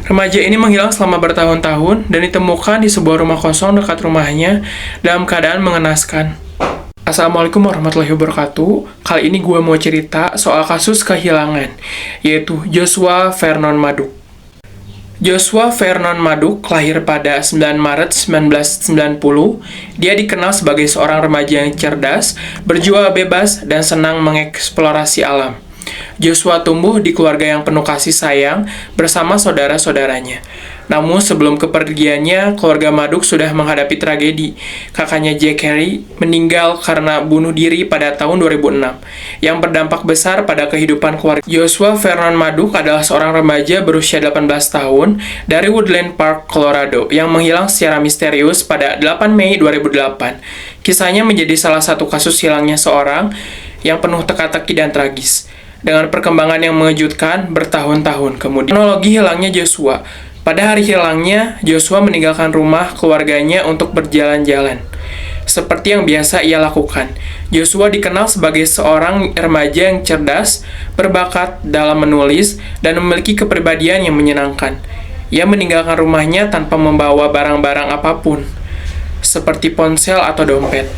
Remaja ini menghilang selama bertahun-tahun dan ditemukan di sebuah rumah kosong dekat rumahnya dalam keadaan mengenaskan. Assalamualaikum warahmatullahi wabarakatuh. Kali ini gue mau cerita soal kasus kehilangan, yaitu Joshua Vernon Maddook. Joshua Vernon Maddook lahir pada 9 Maret 1990. Dia dikenal sebagai seorang remaja yang cerdas, berjiwa bebas, dan senang mengeksplorasi alam. Joshua tumbuh di keluarga yang penuh kasih sayang bersama saudara-saudaranya. Namun sebelum kepergiannya, keluarga Maddook sudah menghadapi tragedi. Kakaknya Jack Harry meninggal karena bunuh diri pada tahun 2006, yang berdampak besar pada kehidupan keluarga. Joshua Vernon Maddook adalah seorang remaja berusia 18 tahun dari Woodland Park, Colorado, yang menghilang secara misterius pada 8 Mei 2008. Kisahnya menjadi salah satu kasus hilangnya seorang yang penuh teka-teki dan tragis. Dengan perkembangan yang mengejutkan bertahun-tahun kemudian, kronologi hilangnya Joshua. Pada hari hilangnya, Joshua meninggalkan rumah keluarganya untuk berjalan-jalan. Seperti yang biasa ia lakukan, Joshua dikenal sebagai seorang remaja yang cerdas, berbakat dalam menulis, dan memiliki kepribadian yang menyenangkan. Ia meninggalkan rumahnya tanpa membawa barang-barang apapun, seperti ponsel atau dompet,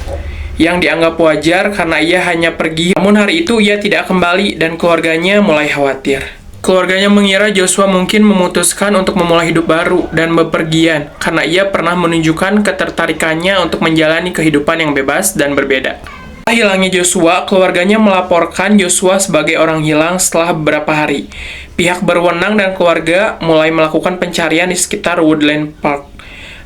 yang dianggap wajar karena ia hanya pergi. Namun hari itu ia tidak kembali dan keluarganya mulai khawatir. Keluarganya mengira Joshua mungkin memutuskan untuk memulai hidup baru dan bepergian karena ia pernah menunjukkan ketertarikannya untuk menjalani kehidupan yang bebas dan berbeda. Setelah hilangnya Joshua, keluarganya melaporkan Joshua sebagai orang hilang setelah beberapa hari. Pihak berwenang dan keluarga mulai melakukan pencarian di sekitar Woodland Park,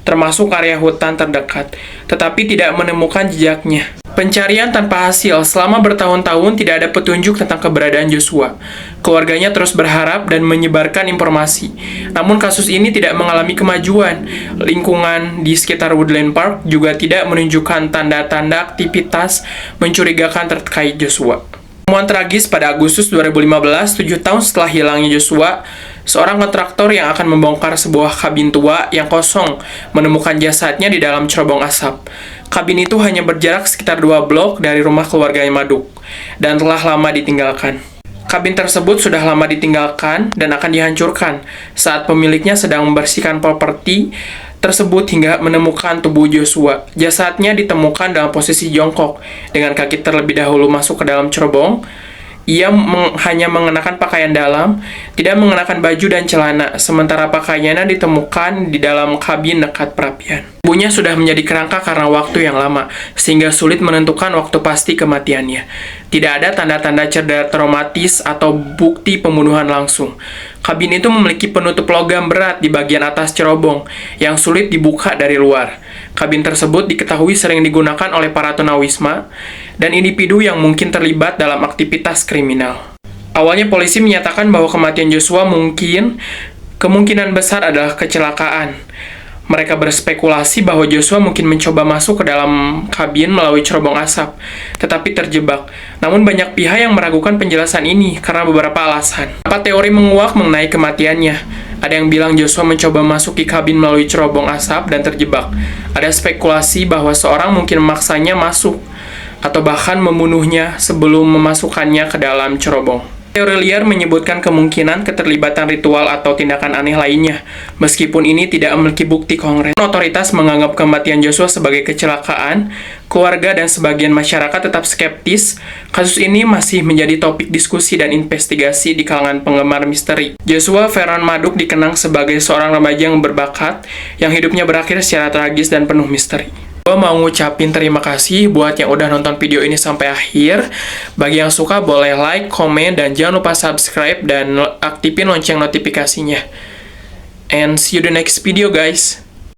termasuk area hutan terdekat, tetapi tidak menemukan jejaknya. Pencarian tanpa hasil selama bertahun-tahun, tidak ada petunjuk tentang keberadaan Joshua. Keluarganya terus berharap dan menyebarkan informasi. Namun kasus ini tidak mengalami kemajuan. Lingkungan di sekitar Woodland Park juga tidak menunjukkan tanda-tanda aktivitas mencurigakan terkait Joshua. Temuan tragis pada Agustus 2015, 7 tahun setelah hilangnya Joshua, seorang kontraktor yang akan membongkar sebuah kabin tua yang kosong menemukan jasadnya di dalam cerobong asap. Kabin itu hanya berjarak sekitar 2 blok dari rumah keluarga Maddook dan telah lama ditinggalkan. Kabin tersebut sudah lama ditinggalkan dan akan dihancurkan saat pemiliknya sedang membersihkan properti tersebut hingga menemukan tubuh Joshua. Jasadnya ditemukan dalam posisi jongkok dengan kaki terlebih dahulu masuk ke dalam cerobong. Ia hanya mengenakan pakaian dalam, tidak mengenakan baju dan celana, sementara pakaiannya ditemukan di dalam kabin dekat perapian. Tubuhnya sudah menjadi kerangka karena waktu yang lama, sehingga sulit menentukan waktu pasti kematiannya. Tidak ada tanda-tanda cedera traumatis atau bukti pembunuhan langsung. Kabin itu memiliki penutup logam berat di bagian atas cerobong, yang sulit dibuka dari luar. Kabin tersebut diketahui sering digunakan oleh para tunawisma dan individu yang mungkin terlibat dalam aktivitas kriminal. Awalnya polisi menyatakan bahwa kematian Joshua kemungkinan besar adalah kecelakaan. Mereka berspekulasi bahwa Joshua mungkin mencoba masuk ke dalam kabin melalui cerobong asap, tetapi terjebak. Namun banyak pihak yang meragukan penjelasan ini karena beberapa alasan. Beberapa teori menguak mengenai kematiannya. Ada yang bilang Joshua mencoba masuk ke kabin melalui cerobong asap dan terjebak. Ada spekulasi bahwa seorang mungkin memaksanya masuk, atau bahkan membunuhnya sebelum memasukkannya ke dalam cerobong. Teori liar menyebutkan kemungkinan keterlibatan ritual atau tindakan aneh lainnya, meskipun ini tidak memiliki bukti konkret. Otoritas menganggap kematian Joshua sebagai kecelakaan. Keluarga dan sebagian masyarakat tetap skeptis. Kasus ini masih menjadi topik diskusi dan investigasi di kalangan penggemar misteri. Joshua Vernon Maddook dikenang sebagai seorang remaja yang berbakat, yang hidupnya berakhir secara tragis dan penuh misteri. Gue mau ngucapin terima kasih buat yang udah nonton video ini sampai akhir. Bagi yang suka boleh like, komen, dan jangan lupa subscribe dan aktifin lonceng notifikasinya. And see you the next video guys.